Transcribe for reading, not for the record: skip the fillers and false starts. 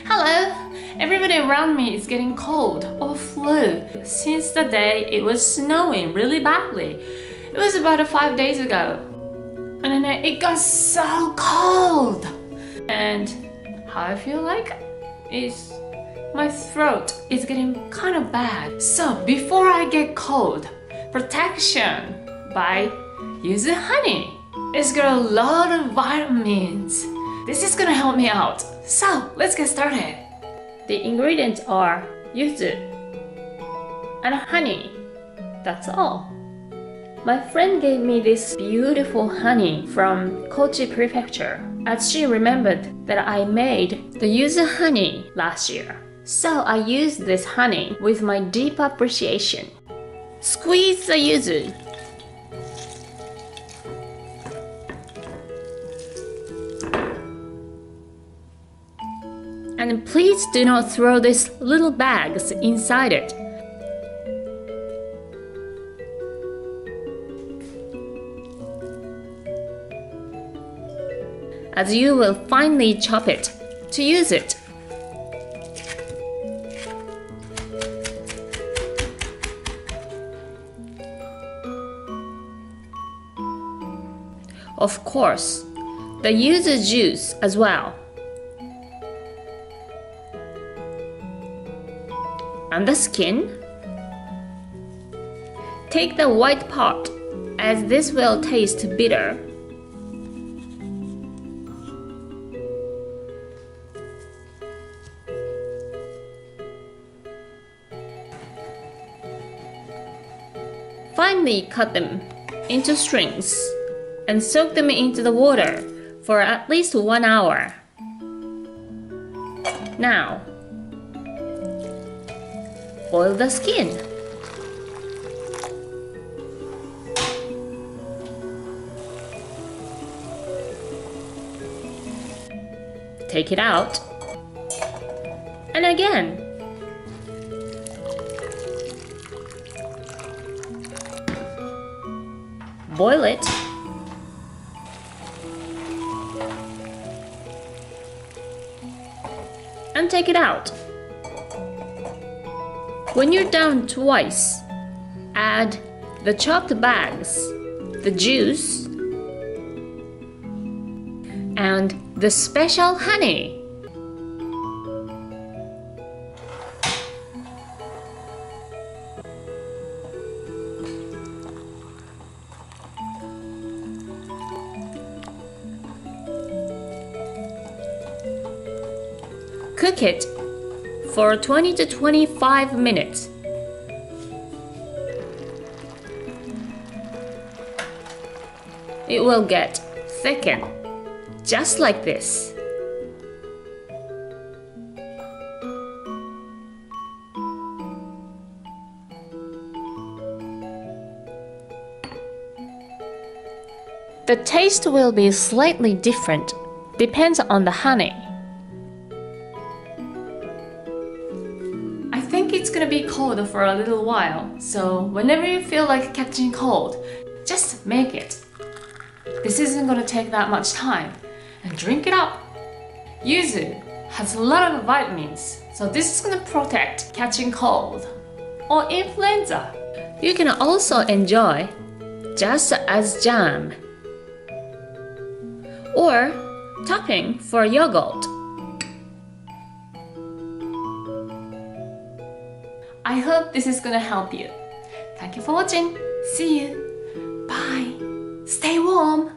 Hello! Everybody around me is getting cold or flu since the day it was snowing really badly. It was about 5 days ago. And then it got so cold. And how I feel like is my throat is getting kind of bad. So before I get cold, protection by YuzuHoney. It's got a lot of vitamins. This is gonna help me out. So let's get started. The ingredients are yuzu and honey. That's all. My friend gave me this beautiful honey from Kochi Prefecture, as she remembered that I made the yuzu honey last year. So I used this honey with my deep appreciation. Squeeze the yuzu. And please do not throw these little bags inside it. As you will finely chop it to use it. Of course, the yuzu juice as well. And the skin. Take the white part, as this will taste bitter. Finely cut them into strings and soak them into the water for at least 1 hour. Now, boil the skin. Take it out. And again. Boil it. And take it out. When you're done twice, add the chopped bags, the juice, and the special honey. Cook it for 20 to 25 minutes. It will get thickened, just like this. The taste will be slightly different, depends on the honey. I think it's gonna be cold for a little while, so whenever you feel like catching cold, just make it. This isn't gonna take that much time, and drink it up. Yuzu has a lot of vitamins, so this is gonna protect catching cold or influenza. You can also enjoy just as jam or topping for yogurt. I hope this is gonna help you. Thank you for watching. See you. Bye. Stay warm.